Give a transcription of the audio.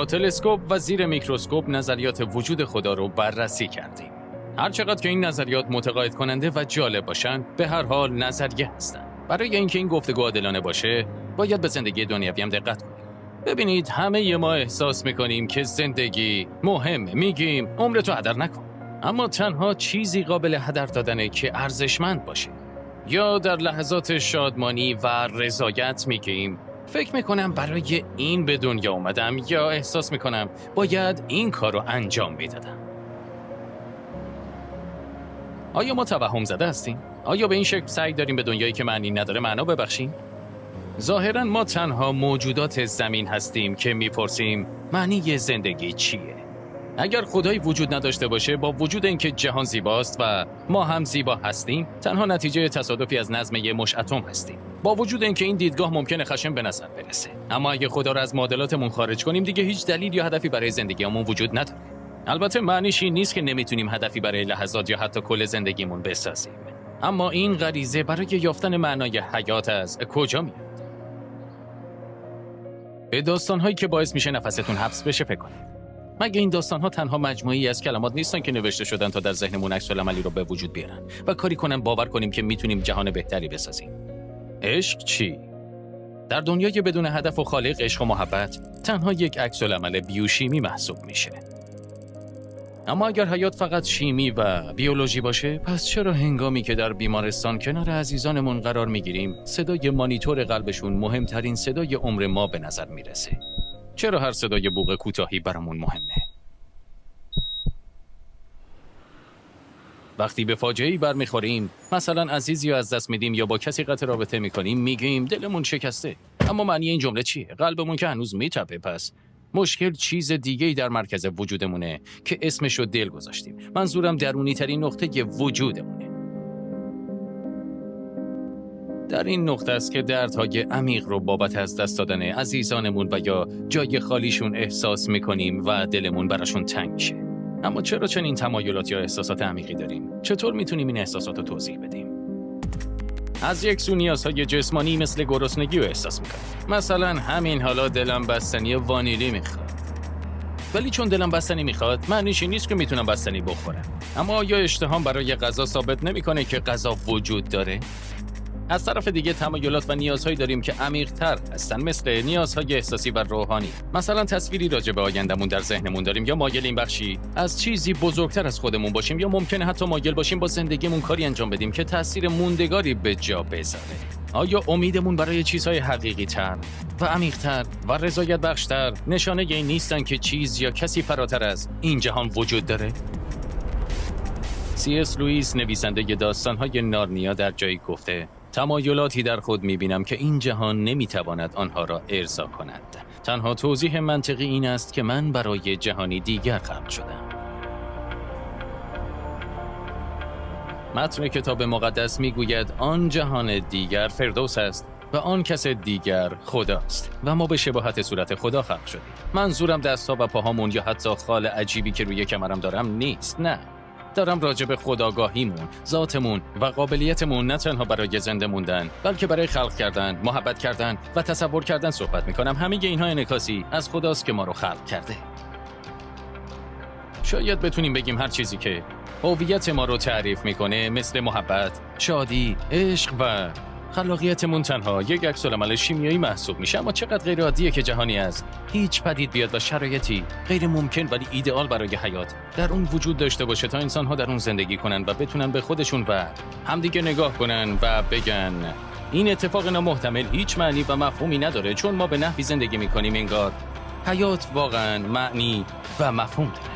با تلسکوپ و زیر میکروسکوپ نظریات وجود خدا رو بررسی کردیم. هر چقدر که این نظریات متقاعد کننده و جالب باشن، به هر حال نظریه هستن. برای اینکه این گفتگو عادلانه باشه، باید به زندگی دنیوی هم دقت کنیم. ببینید، همه ما احساس میکنیم که زندگی مهمه، میگیم عمرتو هدر نکن. اما تنها چیزی قابل هدر دادنه که ارزشمند باشه. یا در لحظات شادمانی و رضایت میگیم فکر میکنم برای این به دنیا اومدم، یا احساس میکنم باید این کار رو انجام میدادم. آیا ما توهم زده هستیم؟ آیا به این شکل سعی داریم به دنیایی که معنی نداره معنا ببخشیم؟ ظاهراً ما تنها موجودات زمین هستیم که میپرسیم معنی زندگی چیه؟ اگر خدایی وجود نداشته باشه، با وجود اینکه جهان زیباست و ما هم زیبا هستیم، تنها نتیجه تصادفی از نظم یه مش اتم هستیم. با وجود اینکه این دیدگاه ممکنه خشن به نظر برسه، اما اگه خدا رو از معادلاتمون خارج کنیم، دیگه هیچ دلیل یا هدفی برای زندگیمون وجود نداره. البته معنیش این نیست که نمیتونیم هدفی برای لحظات یا حتی کل زندگیمون بسازیم. اما این غریزه برای یافتن معنای حیات از کجا میاد؟ به داستان‌هایی که باعث میشه نفستون حبس بشه فکر کنید. مگه این داستان‌ها تنها مجموعه‌ای از کلمات نیستن که نوشته شدن تا در ذهنمون عکس‌العملی رو به وجود بیارن و کاری کنن باور کنیم که میتونیم جهان بهتری بسازیم؟ عشق چی؟ در دنیای بدون هدف و خالق، عشق و محبت تنها یک عکس‌العمل بیوشیمی محسوب میشه. اما اگر حیات فقط شیمی و بیولوژی باشه، پس چرا هنگامی که در بیمارستان کنار عزیزانمون قرار میگیریم، صدای مانیتور قلبشون مهمترین صدای عمر ما به نظر میرسه؟ چرا هر صدای بوق کوتاهی برامون مهمه؟ وقتی به فاجعه‌ای برمیخوریم، مثلا عزیزی رو از دست میدیم یا با کسی قطع رابطه میکنیم، میگیم دلمون شکسته. اما معنی این جمله چیه؟ قلبمون که هنوز میتپه. پس مشکل چیز دیگه‌ای در مرکز وجودمونه که اسمش رو دل گذاشتیم. منظورم درونی ترین نقطه وجودمونه. در این نقطه است که دردهای عمیق رو بابت از دست دادن عزیزانمون و یا جای خالیشون احساس میکنیم و دلمون براشون تنگ میشه. اما چرا چنین تمایلات یا احساسات عمیقی داریم؟ چطور میتونیم این احساسات رو توضیح بدیم؟ از یک سو نیازهای جسمانی مثل گرسنگی رو احساس میکنم. مثلا همین حالا دلم بستنی وانیلی میخواد. ولی چون دلم بستنی میخواد، معنیش این نیست که میتونم بستنی بخورم. اما آیا اشتهام برای غذا ثابت نمیکنه که غذا وجود داره؟ از طرف دیگه تمایلات و نیازهایی داریم که عمیق‌تر هستن، مثل نیازهای احساسی و روحانی. مثلا تصویری راجع به آینده‌مون در ذهنمون داریم، یا مایل این بخشی از چیزی بزرگتر از خودمون باشیم، یا ممکنه حتی مایل باشیم با زندگیمون کاری انجام بدیم که تأثیر موندگاری به جا بذاره. آیا امیدمون برای چیزهای حقیقی‌تر و عمیق‌تر و رضایت بخش‌تر نشانه این نیستن که چیز یا کسی فراتر از این جهان وجود داره؟ C.S. لوئیس، نویسنده داستان‌های نارنیا، در جایی گفته: تمایلاتی در خود می‌بینم که این جهان نمی‌تواند آنها را ارضا کند. تنها توضیح منطقی این است که من برای جهانی دیگر خلق شدم. متن کتاب مقدس می‌گوید آن جهان دیگر فردوس است و آن کس دیگر خداست و ما به شباهت صورت خدا خلق شدیم. منظورم دست‌ها و پاهامون یا حتی خال عجیبی که روی کمرم دارم نیست، نه. دارم راجع به خودآگاهیمون، ذاتمون و قابلیتمون نه تنها برای زنده موندن، بلکه برای خلق کردن، محبت کردن و تصور کردن صحبت میکنم. همه اینها انعکاسی از خداست که ما رو خلق کرده. شاید بتونیم بگیم هر چیزی که هویت ما رو تعریف میکنه، مثل محبت، شادی، عشق و خلاقیتمون، تنها یک عکس‌العمل شیمیایی محسوب میشه. اما چقدر غیر عادیه که جهانی از هیچ پدید بیاد و شرایطی غیر ممکن ولی ایدئال برای حیات در اون وجود داشته باشه تا انسان‌ها در اون زندگی کنن و بتونن به خودشون و همدیگه نگاه کنن و بگن این اتفاق نامحتمل هیچ معنی و مفهومی نداره، چون ما به نحوی زندگی میکنیم انگار حیات واقعا معنی و مفهوم داره.